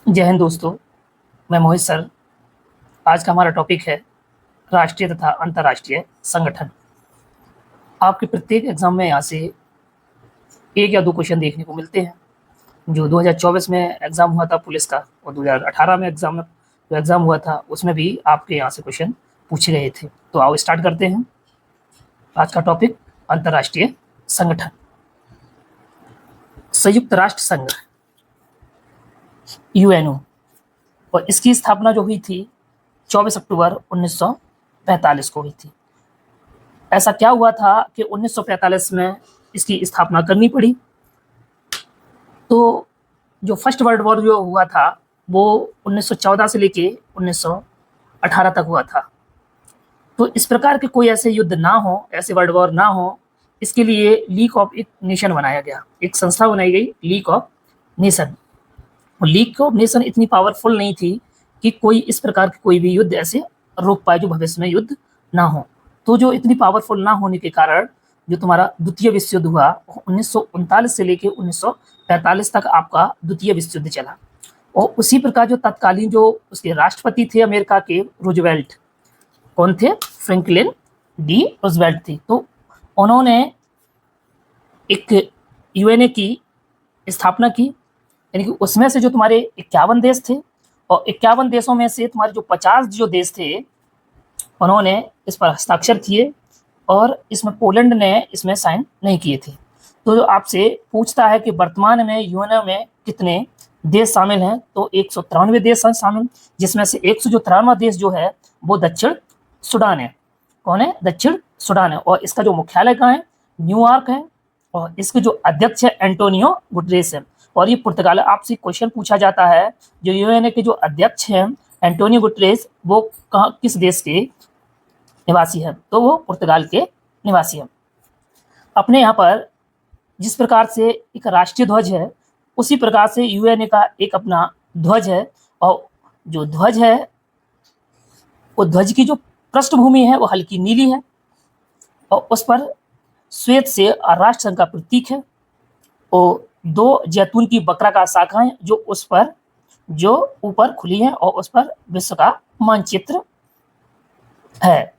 जय हिंद दोस्तों। मैं मोहित सर। आज का हमारा टॉपिक है राष्ट्रीय तथा अंतर्राष्ट्रीय संगठन। आपके प्रत्येक एग्जाम में यहाँ से एक या दो क्वेश्चन देखने को मिलते हैं। जो 2024 में एग्जाम हुआ था पुलिस का और 2018 में एग्जाम हुआ था उसमें भी आपके यहाँ से क्वेश्चन पूछे गए थे। तो आओ स्टार्ट करते हैं। आज का टॉपिक अंतर्राष्ट्रीय संगठन। संयुक्त राष्ट्र संघ यूएनओ, और इसकी स्थापना जो हुई थी 24 अक्टूबर 1945 को हुई थी। ऐसा क्या हुआ था कि 1945 में इसकी स्थापना करनी पड़ी? तो जो फर्स्ट वर्ल्ड वॉर जो हुआ था वो 1914 से लेके 1918 तक हुआ था। तो इस प्रकार के कोई ऐसे युद्ध ना हो, ऐसे वर्ल्ड वॉर ना हो, इसके लिए लीग ऑफ एक नेशन बनाया गया, एक संस्था बनाई गई, league of nation. League of nation इतनी पावरफुल नहीं थी कि कोई इस प्रकार के कोई भी युद्ध ऐसे रोक पाए जो भविष्य में युद्ध ना हो। तो जो इतनी पावरफुल ना होने के कारण जो तुम्हारा द्वितीय विश्व युद्ध हुआ 1939 से लेके 1945 तक आपका द्वितीय विश्व युद्ध चला। और उसी प्रकार जो तत्कालीन जो उसके राष्ट्रपति थे अमेरिका के रूजवेल्ट, कौन थे? फ्रैंकलिन डी रूजवेल्ट थे। तो उन्होंने एक यूएनए की स्थापना की, यानी कि उसमें से जो तुम्हारे 51 देश थे और 51 देशों में से तुम्हारे जो 50 जो देश थे उन्होंने इस पर हस्ताक्षर किए और इसमें पोलैंड ने इसमें साइन नहीं किए थे। तो जो आपसे पूछता है कि वर्तमान में यूएनओ में कितने देश शामिल हैं, तो 193 देश हैं शामिल, जिसमें से 193वां देश जो है वो दक्षिण सूडान है। कौन है? दक्षिण सूडान है। और इसका जो मुख्यालय कहाँ है? न्यूयॉर्क है। और इसके जो अध्यक्ष है एंटोनियो गुटरेस है। और ये पुर्तगाल, आपसे क्वेश्चन पूछा जाता है जो यूएनए के जो अध्यक्ष हैं एंटोनियो गुटरेस, वो कहाँ, किस देश के निवासी है? तो वो पुर्तगाल के निवासी है। अपने यहाँ पर जिस प्रकार से एक राष्ट्रीय ध्वज है उसी प्रकार से यूएनए का एक अपना ध्वज है। और जो ध्वज है वो ध्वज की जो पृष्ठभूमि है वो हल्की नीली है और उस पर श्वेत से राष्ट्रसंघ का प्रतीक है और 2 जैतून की बकरा शाखाएं जो उस पर जो ऊपर खुली है और उस पर विश्व का मानचित्र है।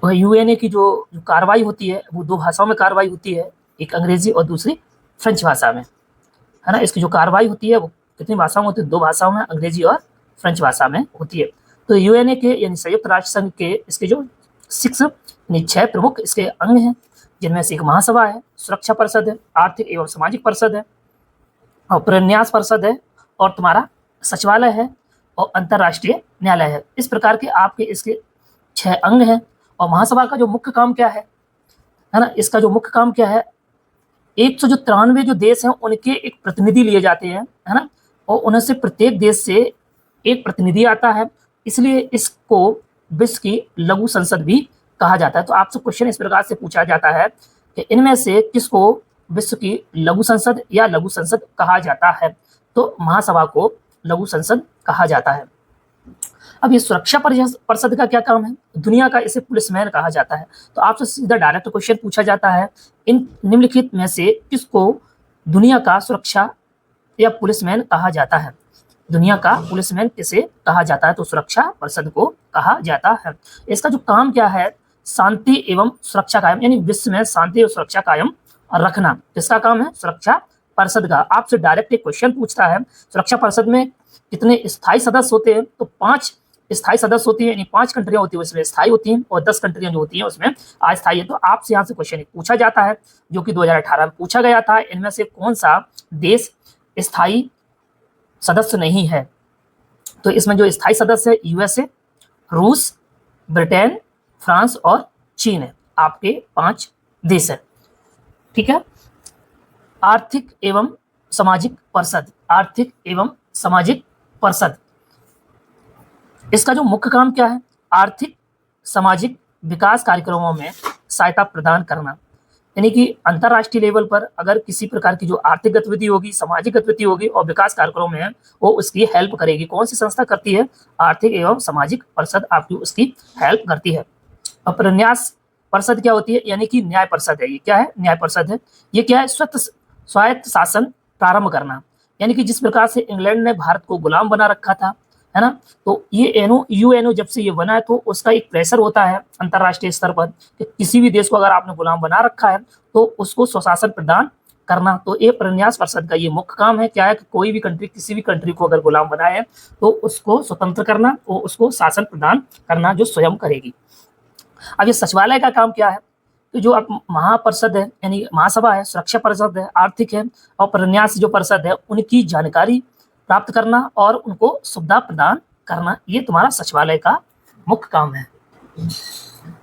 यूएनए की जो कार्रवाई होती है वो 2 भाषाओं में कार्रवाई होती है, एक अंग्रेजी और दूसरी फ्रेंच भाषा में, है ना। इसकी जो कार्रवाई होती है वो कितनी भाषाओं में होती है? 2 भाषाओं में, अंग्रेजी और फ्रेंच भाषा में होती है। तो यूएनए के यानी संयुक्त राष्ट्र संघ के इसके जो 6 प्रमुख इसके अंग हैं, जिनमें से एक महासभा है, सुरक्षा परिषद है, आर्थिक एवं सामाजिक परिषद है और प्रन्यास परिषद है और तुम्हारा सचिवालय है और अंतर्राष्ट्रीय न्यायालय है। इस प्रकार के आपके इसके 6 अंग हैं। और महासभा का जो मुख्य काम क्या है ना, इसका जो मुख्य काम क्या है, 193 जो देश हैं उनके एक प्रतिनिधि लिए जाते हैं, है ना, और उनमें से प्रत्येक देश से एक प्रतिनिधि आता है, इसलिए इसको विश्व की लघु संसद भी कहा जाता है। तो आपसे क्वेश्चन इस प्रकार से पूछा जाता है कि इनमें से किसको विश्व की लघु संसद या लघु संसद कहा जाता है? तो महासभा को लघु संसद कहा जाता है। अब ये सुरक्षा परिषद का क्या काम है? दुनिया का इसे पुलिसमैन कहा जाता है। तो आपसे सीधा डायरेक्ट क्वेश्चन पूछा जाता है, इन निम्नलिखित में से किसको दुनिया का सुरक्षा या पुलिसमैन कहा जाता है? दुनिया का पुलिसमैन किसे कहा जाता है? तो सुरक्षा परिषद को कहा जाता है। इसका जो काम क्या है? शांति एवं सुरक्षा कायम, यानी विश्व में शांति और सुरक्षा कायम रखना। किसका काम है? सुरक्षा परिषद का। आपसे डायरेक्ट एक क्वेश्चन पूछता है, सुरक्षा परिषद में कितने स्थायी सदस्य होते हैं? तो 5 स्थायी सदस्य होती है, यानी 5 कंट्रियां होती है उसमें स्थायी होती हैं और 10 कंट्रियां जो होती हैं उसमें अस्थायी है। तो आपसे यहाँ से क्वेश्चन पूछा जाता है जो कि 2018 में पूछा गया था, इनमें से कौन सा देश स्थायी सदस्य नहीं है? तो इसमें जो स्थायी सदस्य है यूएसए, रूस, ब्रिटेन, फ्रांस और चीन है, आपके 5 देश है। ठीक है। आर्थिक एवं सामाजिक परिषद, आर्थिक एवं सामाजिक परिषद, इसका जो मुख्य काम क्या है? आर्थिक सामाजिक विकास कार्यक्रमों में सहायता प्रदान करना, यानी कि अंतर्राष्ट्रीय लेवल पर अगर किसी प्रकार की जो आर्थिक गतिविधि होगी, सामाजिक गतिविधि होगी और विकास कार्यक्रमों में वो उसकी हेल्प करेगी। कौन सी संस्था करती है? आर्थिक एवं सामाजिक परिषद आपकी उसकी हेल्प करती है। और प्रन्यास परिषद क्या होती है? यानी कि न्याय परिषद है। ये क्या है? न्याय परिषद है। ये क्या है? स्वायत्त शासन प्रारंभ करना, यानी कि जिस प्रकार से इंग्लैंड ने भारत को गुलाम बना रखा था, है ना, तो ये यूएनओ जब से ये बना है तो उसका एक प्रेशर होता है अंतर्राष्ट्रीय स्तर पर कि किसी भी देश को अगर आपने गुलाम बना रखा है तो उसको स्वशासन प्रदान करना। तो ये प्रन्यास परिषद का ये मुख्य काम है, क्या है कि कोई भी कंट्री किसी भी कंट्री को अगर गुलाम बनाए तो उसको स्वतंत्र करना और उसको शासन प्रदान करना जो स्वयं करेगी। अब ये सचिवालय का काम क्या है, तो जो अब महापरिषद है यानी महासभा है, सुरक्षा परिषद है, आर्थिक है और प्रन्यास जो परिषद है उनकी जानकारी प्राप्त करना और उनको सुविधा प्रदान करना, ये तुम्हारा सचिवालय का मुख्य काम है।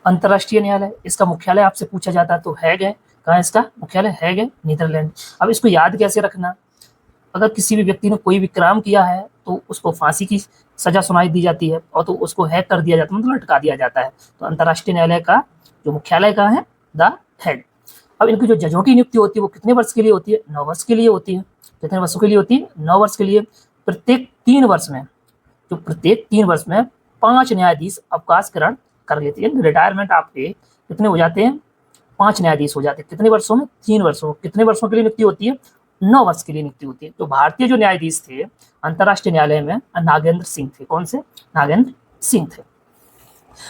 अंतर्राष्ट्रीय न्यायालय, इसका मुख्यालय आपसे पूछा जाता है तो हैग है। कहाँ इसका मुख्यालय? हैग है, नीदरलैंड। अब इसको याद कैसे रखना, अगर किसी भी व्यक्ति ने कोई भी क्राइम किया है तो उसको फांसी की सजा सुनाई दी जाती है और तो उसको हैग कर दिया जाता है, मतलब लटका दिया जाता है। तो अंतर्राष्ट्रीय न्यायालय का जो मुख्यालय का है द हैग। अब इनकी जो जजों की नियुक्ति होती है वो कितने वर्ष के लिए होती है? 9 वर्ष के लिए होती है। कितने वर्षों के लिए होती है? 9 वर्ष के लिए। प्रत्येक 3 वर्ष में, जो प्रत्येक 3 वर्ष में 5 न्यायाधीश अवकाश ग्रहण कर लेते हैं। रिटायरमेंट आपके कितने हो जाते हैं? 5 न्यायाधीश हो जाते हैं। कितने वर्षों में? 3 वर्षों। कितने वर्षों के लिए नियुक्ति होती है? 9 वर्ष के लिए नियुक्ति होती है। तो भारतीय जो न्यायाधीश थे अंतर्राष्ट्रीय न्यायालय में नागेंद्र सिंह थे। कौन से? नागेंद्र सिंह थे।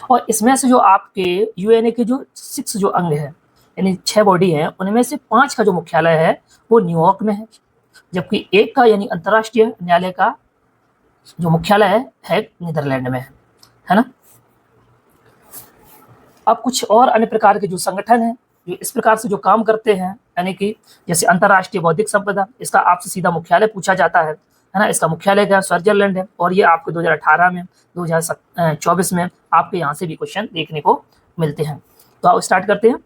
और इसमें से जो आपके यूएनए के जो 6 जो अंग है यानी 6 बॉडी है, उनमें से 5 का जो मुख्यालय है वो न्यूयॉर्क में है, जबकि एक का यानी अंतर्राष्ट्रीय न्यायालय का जो मुख्यालय है नीदरलैंड में है ना। अब कुछ और अन्य प्रकार के जो संगठन हैं जो इस प्रकार से जो काम करते हैं, यानी कि जैसे अंतर्राष्ट्रीय बौद्धिक संपदा, इसका आपसे सीधा मुख्यालय पूछा जाता है ना। इसका मुख्यालय क्या? स्विट्जरलैंड है। और ये आपको 2018 में 2024 में आपके यहाँ से भी क्वेश्चन देखने को मिलते हैं। तो आओ स्टार्ट करते हैं।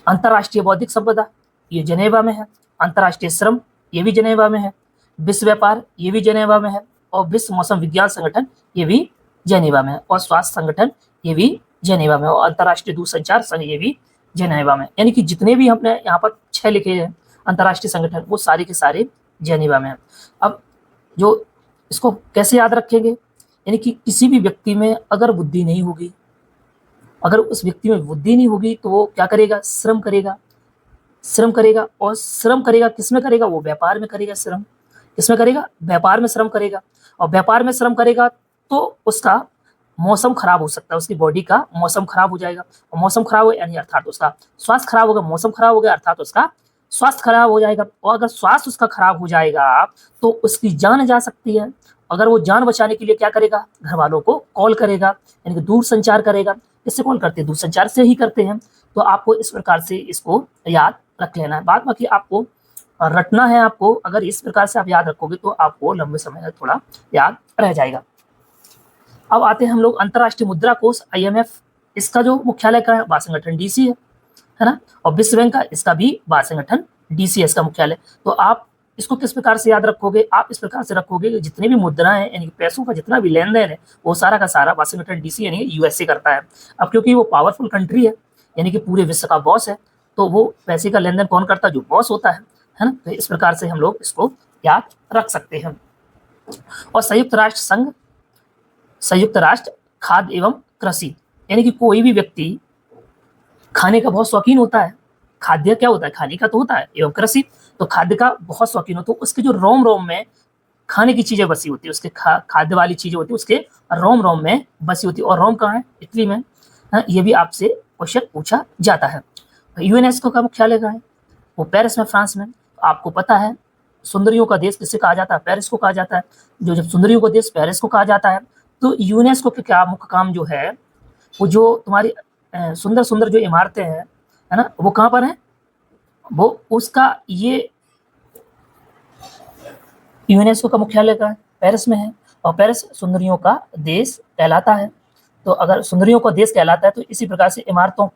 अंतर्राष्ट्रीय बौद्धिक संपदा ये जेनेवा में है। अंतर्राष्ट्रीय श्रम ये भी जेनेवा में है। विश्व व्यापार ये भी जेनेवा में है। और विश्व मौसम विज्ञान संगठन ये भी जेनेवा में है। और स्वास्थ्य संगठन ये भी जेनेवा में। और अंतर्राष्ट्रीय दूरसंचार संघ ये भी जेनेवा में। यानी कि जितने भी हमने यहाँ पर 6 लिखे हैं अंतर्राष्ट्रीय संगठन, वो सारे के सारे जेनेवा में है। अब जो इसको कैसे याद रखेंगे, यानी कि किसी भी व्यक्ति में अगर बुद्धि नहीं होगी, अगर उस व्यक्ति में बुद्धि नहीं होगी तो वो क्या करेगा? श्रम करेगा। श्रम करेगा। और श्रम करेगा किस में करेगा? वो व्यापार में करेगा। श्रम किस में करेगा? व्यापार में श्रम करेगा। और व्यापार में श्रम करेगा तो उसका मौसम खराब हो सकता है, उसकी बॉडी का मौसम खराब हो जाएगा। और मौसम खराब हो यानी अर्थात उसका स्वास्थ्य खराब होगा। मौसम खराब हो गया अर्थात उसका स्वास्थ्य खराब हो जाएगा। और अगर स्वास्थ्य उसका खराब हो जाएगा तो उसकी जान जा सकती है। अगर वो जान बचाने के लिए क्या करेगा? घर वालों को कॉल करेगा, यानी कि दूर संचार करेगा। इससे कॉल करते हैं? दूर संचार से ही करते हैं। तो आपको इस प्रकार से इसको याद रख लेना है। बाद बाकी आपको रटना है। आपको अगर इस प्रकार से आप याद रखोगे तो आपको लंबे समय तक थोड़ा याद रह जाएगा। अब आते हैं हम लोग अंतर्राष्ट्रीय मुद्रा कोष IMF, इसका जो मुख्यालय का है वाशिंगटन DC है ना। और विश्व बैंक का इसका भी वाशिंगटन DC है इसका मुख्यालय। तो आप इसको किस प्रकार से याद रखोगे? आप इस प्रकार से रखोगे कि जितने भी मुद्राएं हैं यानी कि पैसों का जितना भी लेन देन है वो सारा का सारा वाशिंगटन DC यानी USA करता है। अब क्योंकि वो पावरफुल कंट्री है यानी कि पूरे विश्व का बॉस है, तो वो पैसे का लेन देन कौन करता है? जो बॉस होता है ना। तो इस प्रकार से हम लोग इसको याद रख सकते हैं। और संयुक्त राष्ट्र संघ, संयुक्त राष्ट्र खाद्य एवं कृषि, यानी कि कोई भी व्यक्ति खाने का बहुत शौकीन होता है। खाद्य क्या होता है? खाने का तो होता है, एवं कृषि तो खाद्य का बहुत शौकीन हो, तो उसके जो रोम रोम में खाने की चीजें बसी होती है, उसके खाद्य वाली चीजें होती है, उसके रोम रोम में बसी होती है। और रोम कहाँ है? इटली में। ये भी आपसे क्वेश्चन पूछा जाता है। यूनेस्को का मुख्यालय कहाँ है? वो पेरिस में, फ्रांस में। आपको पता है सुंदरियों का देश किसे कहा जाता है? पेरिस को कहा जाता है। जो जब सुंदरियों का देश पेरिस को कहा जाता है तो यूनेस्को के क्या मुख्य काम जो है, वो जो तुम्हारी सुंदर सुंदर जो इमारतें हैं है ना, वो कहाँ पर है? वो उसका ये यूनेस्को का मुख्यालय का पेरिस में है। और पेरिस सुंदरियों का देश कहलाता है। तो अगर सुंदरियों का देश कहलाता है तो इसी प्रकार से इमारतों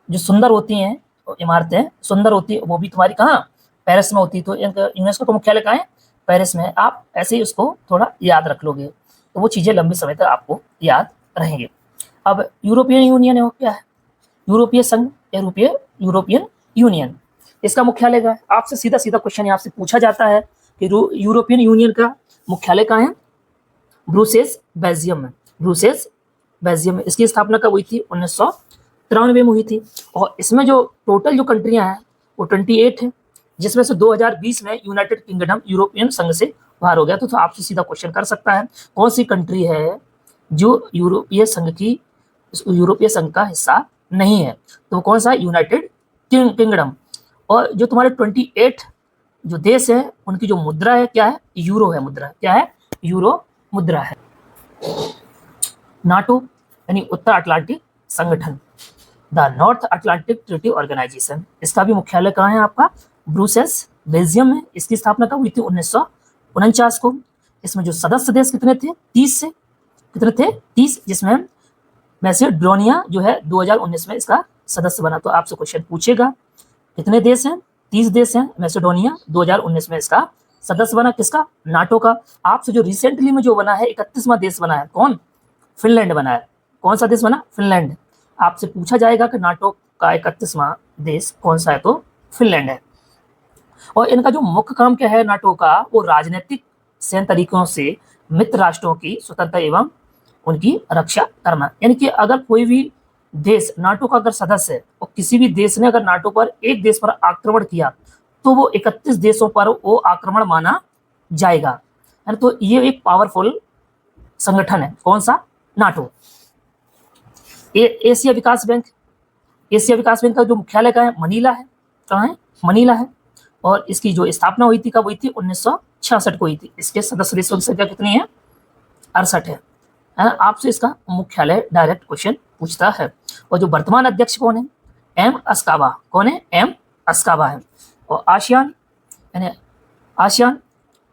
जो सुंदर होती हैं, इमारतें सुंदर होती है, वो भी तुम्हारी कहाँ? पेरिस में होती है। तो यूनेस्को का मुख्यालय कहाँ है? पेरिस में है। आप ऐसे ही उसको थोड़ा याद रख लोगे तो वो चीज़ें लंबे समय तक आपको याद रहेंगे। अब यूरोपियन यूनियन है, वो क्या है? यूरोपीय संघ, यूरोपियन यूनियन, इसका मुख्यालय कहाँ है? आपसे सीधा सीधा क्वेश्चन यहाँ से पूछा जाता है कि यूरोपियन यूनियन का मुख्यालय कहाँ है? ब्रुसेल्स, बेल्जियम में। ब्रुसेल्स, बेल्जियम में। इसकी स्थापना कब हुई थी? 1993 में हुई थी। और इसमें जो टोटल जो कंट्रियां हैं वो 28 है। जिसमें से 2020 में यूनाइटेड किंगडम यूरोपियन संघ से बाहर हो गया। तो आपसे सीधा क्वेश्चन कर सकता है कौन सी कंट्री है जो यूरोपीय संघ का हिस्सा नहीं है, तो कौन सा? United kingdom. और जो तुम्हारे 28 जो देश है उनकी जो मुद्रा है क्या है? यूरो है मुद्रा। क्या है? यूरो मुद्रा है। नाटो यानी उत्तर अटलांटिक संगठन, the North Atlantic treaty organization, इसका भी मुख्यालय कहाँ है आपका? ब्रुसेल्स, बेल्जियम में। इसकी स्थापना कब हुई थी? 1949 को। इसमें जो सदस्य देश कितने थे? 30 से कितने थे? 30, जिसमें मैसेडोनिया जो है 2019 में इसका सदस्य बना। तो आपसे क्वेश्चन पूछेगा कितने देश हैं? 30 देश हैं। मैसेडोनिया 2019 में इसका सदस्य बना। किसका? नाटो का। आपसे जो रिसेंटली में जो बना है 31वां देश बना है, कौन? फिनलैंड बना है। कौन सा देश बना? फिनलैंड। आपसे पूछा जाएगा कि नाटो का 31वां देश कौन सा है, तो फिनलैंड है। और इनका जो मुख्य काम क्या है नाटो का? वो राजनीतिक सैन्य तरीकों से मित्र राष्ट्रों की स्वतंत्रता एवं उनकी रक्षा करना। यानी कि अगर कोई भी देश नाटो का अगर सदस्य है और किसी भी देश ने अगर नाटो पर एक देश पर आक्रमण किया तो वो 31 देशों पर वो आक्रमण माना जाएगा। तो ये एक पावरफुल संगठन है। कौन सा? नाटो। एशिया विकास बैंक, एशिया विकास बैंक का जो मुख्यालय कहाँ है? मनीला है। कहाँ है? मनीला है। और इसकी जो स्थापना हुई थी कब हुई थी? 1966 को हुई थी। इसके सदस्य देशों की संख्या कितनी है? 68 है ना। आपसे इसका मुख्यालय डायरेक्ट क्वेश्चन पूछता है। और जो वर्तमान अध्यक्ष कौन है? एम अस्काबा। कौन है? एम अस्काबा है। और आसियान यानी आसियान,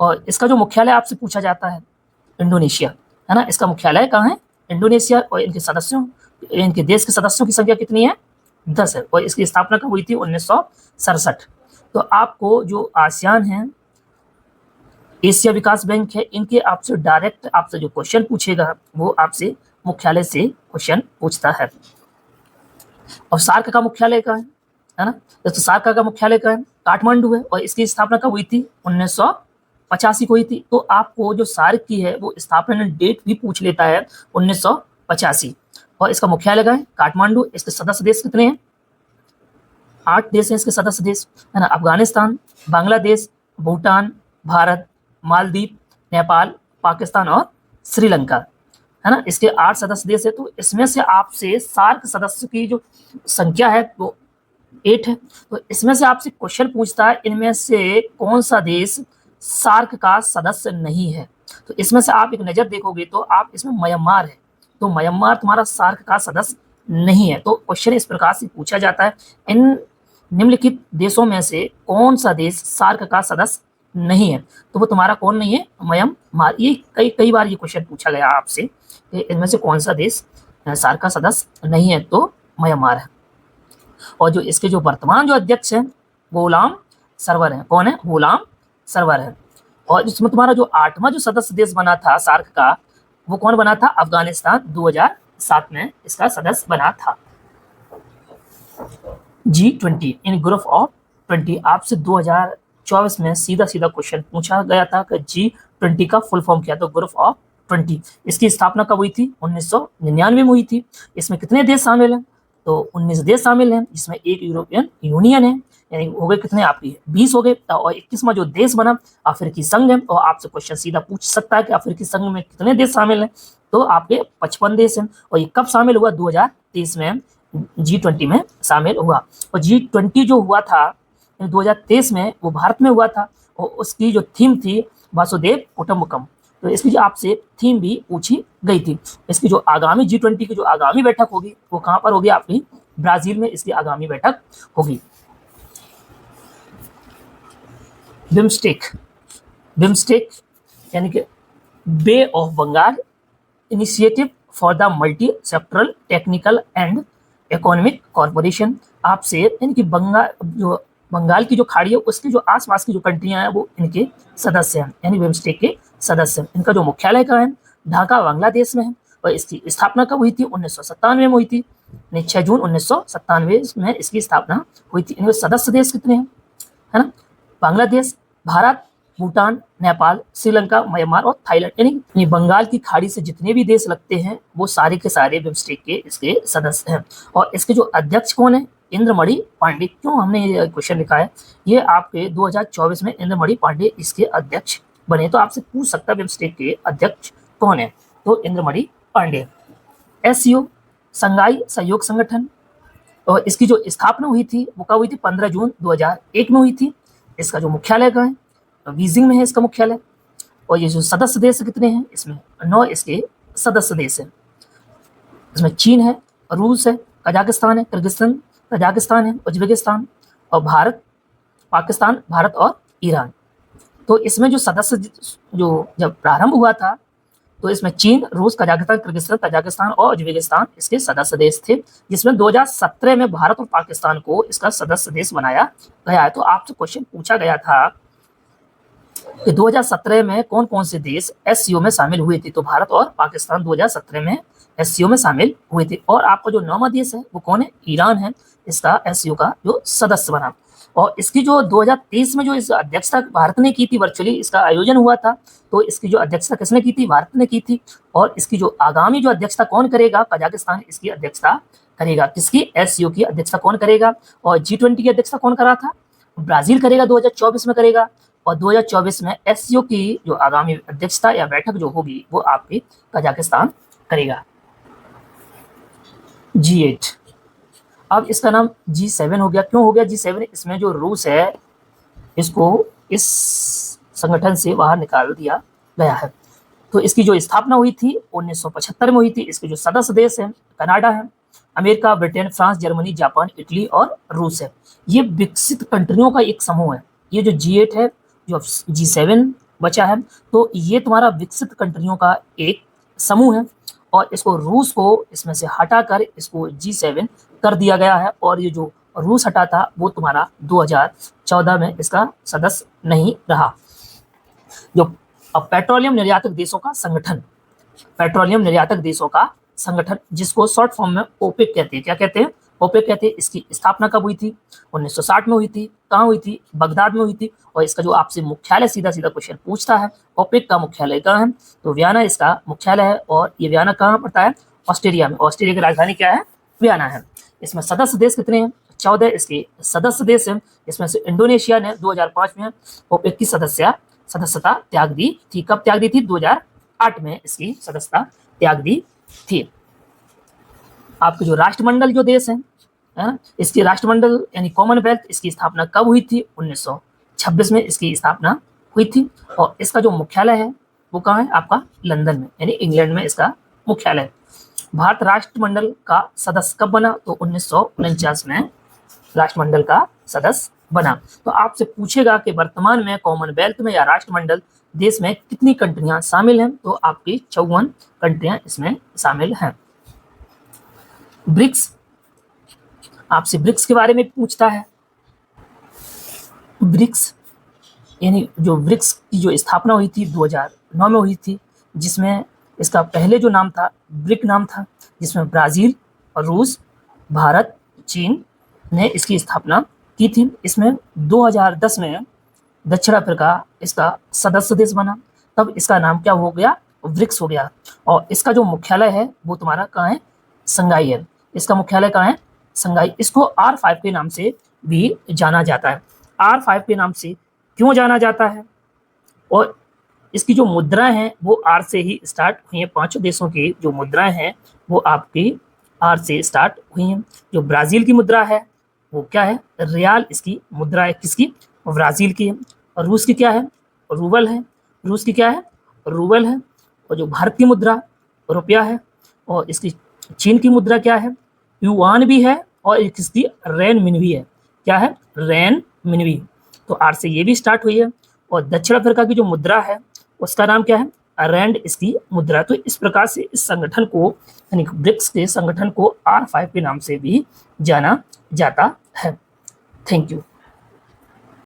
और इसका जो मुख्यालय आपसे पूछा जाता है इंडोनेशिया, है ना। इसका मुख्यालय कहाँ है? इंडोनेशिया। और इनके देश के सदस्यों की संख्या कितनी है? 10 है। और इसकी स्थापना कब हुई थी? 1967। तो आपको जो आसियान है, एशिया विकास बैंक है, इनके आपसे डायरेक्ट आपसे जो क्वेश्चन पूछेगा वो आपसे मुख्यालय से क्वेश्चन पूछता है। और सार्क का मुख्यालय कहाँ है ना? तो सार्क का मुख्यालय कहाँ है? काठमांडू है। और इसकी स्थापना कब हुई थी? 1985 को हुई थी। तो आपको जो सार्क की है वो स्थापना डेट भी पूछ लेता है, 1985। और इसका मुख्यालय कहाँ है? काठमांडू। इसके सदस्य देश कितने हैं? 8 देश हैं इसके सदस्य देश, है ना। अफगानिस्तान, बांग्लादेश, भूटान, भारत, मालदीव, नेपाल, पाकिस्तान और श्रीलंका, है ना। इसके 8 सदस्य देश है। तो इसमें से आपसे सार्क सदस्य की जो संख्या है वो 8 है। तो इसमें से आपसे क्वेश्चन पूछता है इनमें से कौन सा देश सार्क का सदस्य नहीं है। तो इसमें से आप एक नज़र देखोगे तो आप इसमें म्यांमार है। तो म्यांमार तुम्हारा सार्क का सदस्य नहीं है। तो क्वेश्चन इस प्रकार से पूछा जाता है इन निम्नलिखित देशों में से कौन सा देश सार्क का सदस्य नहीं है, तो वो तुम्हारा कौन नहीं है? म्यांमार। ये कई बार ये क्वेश्चन पूछा गया आपसे कि इनमें से कौन सा देश सार्क का सदस्य नहीं है, तो म्यांमार है। और जो इसके जो वर्तमान जो अध्यक्ष हैं गुलाम सरवर है। कौन है? गुलाम सरवर है। और इसमें तुम्हारा जो 8वां जो सदस्य देश बना था सार्क का, वो कौन बना था? अफगानिस्तान 2007 में इसका सदस्य बना था। G20 इन ग्रुप ऑफ 20, आपसे 2024 में सीधा क्वेश्चन पूछा गया था कि G20 का फुल फॉर्म क्या था? Group of 20। इसकी स्थापना कब हुई थी? 1999 में हुई थी। इसमें कितने देश शामिल हैं? तो 19 देश शामिल हैं, जिसमें एक यूरोपियन यूनियन है। यानी हो गए कितने आपकी? 20 हो गए। और 21वां जो देश बना अफ्रीकी संघ है। और आपसे क्वेश्चन सीधा पूछ सकता है कि अफ्रीकी संघ में कितने देश शामिल हैं? तो आपके 55 देश हैं। और ये कब शामिल हुआ? 2023 में G20 में शामिल हुआ। और G20 जो हुआ था 2023 में वो भारत में हुआ था। और उसकी जो थीम थी वासुदेव कुटुंबकम। तो इसकी जो आपसे थीम भी पूछी गई थी। इसकी जो आगामी G20 की जो आगामी बैठक होगी वो कहाँ पर होगी? आपकी ब्राजील में इसकी आगामी बैठक होगी। बिम्स्टेक यानी कि Bay of Bengal initiative for the multi sectoral technical and economic corporation. आपसे यानी कि बंगाल की जो खाड़ी है उसकी जो आसपास की जो कंट्रियां हैं वो इनके सदस्य हैं, यानी बिम्स्टेक के सदस्य हैं। इनका जो मुख्यालय कहाँ है? ढाका बांग्लादेश में है। और इसकी स्थापना कब हुई थी? 1997 में हुई थी। 6 जून 1997 में इसकी स्थापना हुई थी। इनके सदस्य देश कितने हैं? है ना। बांग्लादेश, भारत, भूटान, नेपाल, श्रीलंका, म्यांमार और थाईलैंड। यानी बंगाल की खाड़ी से जितने भी देश लगते हैं वो सारे के सारे बिम्स्टेक के इसके सदस्य हैं। और इसके जो अध्यक्ष कौन है? इंद्रमणि पांडे। क्यों हमने ये क्वेश्चन लिखा है, ये आपके 2024 में इंद्रमणि पांडे इसके अध्यक्ष बने। तो आपसे पूछ सकता है बिम्स्टेक के अध्यक्ष कौन है, तो इंद्रमणि पांडे। एससीओ संघाई सहयोग संगठन, और इसकी जो स्थापना हुई थी वो कब हुई थी, 15 जून 2001 में हुई थी। इसका जो मुख्यालय कहाँ है, बीजिंग में है इसका मुख्यालय। और ये जो सदस्य देश कितने हैं, इसमें 9 इसके सदस्य देश हैं। इसमें चीन है, रूस है, कजाकिस्तान है, किर्गिस्तान कजाकिस्तान है, उज्बेकिस्तान और भारत, पाकिस्तान, भारत और ईरान। तो इसमें जो सदस्य जो जब प्रारंभ हुआ था तो इसमें चीन, रूस, कजाकिस्तान, किर्गिस्तान, तजाकिस्तान और उज्बेकिस्तान इसके सदस्य देश थे, जिसमें 2017 में भारत और पाकिस्तान को इसका सदस्य देश बनाया गया है। तो आपसे क्वेश्चन पूछा गया था कि 2017 में कौन कौन से देश एससीओ में शामिल हुए थे, तो भारत और पाकिस्तान 2017 में एससीओ में शामिल हुए थे। और आपका जो 9वां देश है वो कौन है, ईरान है, इसका एससीओ का जो सदस्य बना। और इसकी जो 2023 में जो इस अध्यक्षता भारत ने की थी, वर्चुअली इसका आयोजन हुआ था, तो इसकी जो अध्यक्षता किसने की थी, भारत ने की थी। और इसकी जो आगामी जो अध्यक्षता कौन करेगा, कजाकिस्तान इसकी अध्यक्षता करेगा। किसकी, एससीओ की अध्यक्षता कौन करेगा। और G20 की अध्यक्षता कौन कर रहा था, ब्राजील करेगा, 2024 में करेगा। और 2024 में एससीओ की जो आगामी अध्यक्षता या बैठक जो होगी वो आपकी कजाकिस्तान करेगा। G8, अब इसका नाम G7 हो गया। क्यों हो गया G7, इसमें जो रूस है इसको इस संगठन से बाहर निकाल दिया गया है। तो इसकी जो स्थापना हुई थी 1975 में हुई थी। इसके जो सदस्य देश हैं कनाडा है, America, Britain, France, Germany, Japan, Italy और रूस है। ये विकसित कंट्रियों का एक समूह है। ये जो G8 है, जो G7 बचा है, तो ये तुम्हारा विकसित कंट्रियों का एक समूह है। और इसको रूस को इसमें से हटाकर इसको G7 कर दिया गया है। और ये जो रूस हटा था वो तुम्हारा 2014 में इसका सदस्य नहीं रहा। जो पेट्रोलियम निर्यातक देशों का संगठन, पेट्रोलियम निर्यातक देशों का संगठन, जिसको शॉर्ट फॉर्म में ओपेक कहते हैं। क्या कहते हैं, ओपेक कहते हैं। इसकी स्थापना कब हुई थी, 1960 में हुई थी। कहाँ हुई थी, बगदाद में हुई थी। और इसका जो आपसे मुख्यालय सीधा सीधा क्वेश्चन पूछता है, ओपेक का मुख्यालय कहाँ है, तो वियना इसका मुख्यालय है। और ये वियना कहाँ पड़ता है, ऑस्ट्रेलिया में। ऑस्ट्रेलिया की राजधानी क्या है, वियना है। इसमें सदस्य देश कितने हैं, 14 इसके सदस्य देश हैं। इसमें से इंडोनेशिया ने 2005 में ओपेक की सदस्यता त्याग दी थी। कब त्याग दी थी, 2008 में इसकी सदस्यता त्याग दी थी। आपके जो राष्ट्रमंडल जो देश हैं, इसकी राष्ट्रमंडल यानी कॉमनवेल्थ, इसकी स्थापना कब हुई थी, 1926 में इसकी स्थापना हुई थी। और इसका जो मुख्यालय है वो कहाँ है, आपका लंदन में, यानी इंग्लैंड में इसका मुख्यालय है। भारत राष्ट्रमंडल का सदस्य कब बना, तो 1949 में राष्ट्रमंडल का सदस्य बना। तो आपसे पूछेगा कि वर्तमान में कॉमनवेल्थ में या राष्ट्रमंडल देश में कितनी कंट्रियां शामिल हैं, तो आपकी 54 कंट्रियां इसमें शामिल हैं। ब्रिक्स, आपसे ब्रिक्स के बारे में पूछता है। ब्रिक्स यानी जो ब्रिक्स की जो स्थापना हुई थी 2009 में हुई थी, जिसमें इसका पहले जो नाम था ब्रिक नाम था, जिसमें ब्राज़ील और रूस, भारत, चीन ने इसकी स्थापना की थी। इसमें 2010 में दक्षिण अफ्रीका इसका सदस्य देश बना, तब इसका नाम क्या हो गया, ब्रिक्स हो गया। और इसका जो मुख्यालय है वो तुम्हारा कहाँ है, संघाई है। इसका मुख्यालय कहाँ है, संघाई। इसको R5 के नाम से भी जाना जाता है। R5 के नाम से क्यों जाना जाता है, और इसकी जो मुद्राएं हैं वो R से ही स्टार्ट हुई हैं। 5 देशों की जो मुद्राएं हैं वो आपकी R से स्टार्ट हुई हैं। जो ब्राज़ील की मुद्रा है वो क्या है, रियाल इसकी मुद्रा है। किसकी, ब्राज़ील की है। और रूस की क्या है, रूबल है। रूस की क्या है, रूबल है। और जो भारत की मुद्रा रुपया है। और इसकी चीन की मुद्रा क्या है, युआन भी है। और किसकी, रेन मिनवी है। क्या है, रेन मिनवी। तो R से ये भी स्टार्ट हुई है। और दक्षिण अफ्रीका की जो मुद्रा है उसका नाम क्या है, रैंड इसकी मुद्रा। तो इस प्रकार से इस संगठन को यानी ब्रिक्स के संगठन को R5 के नाम से भी जाना जाता है। Thank you.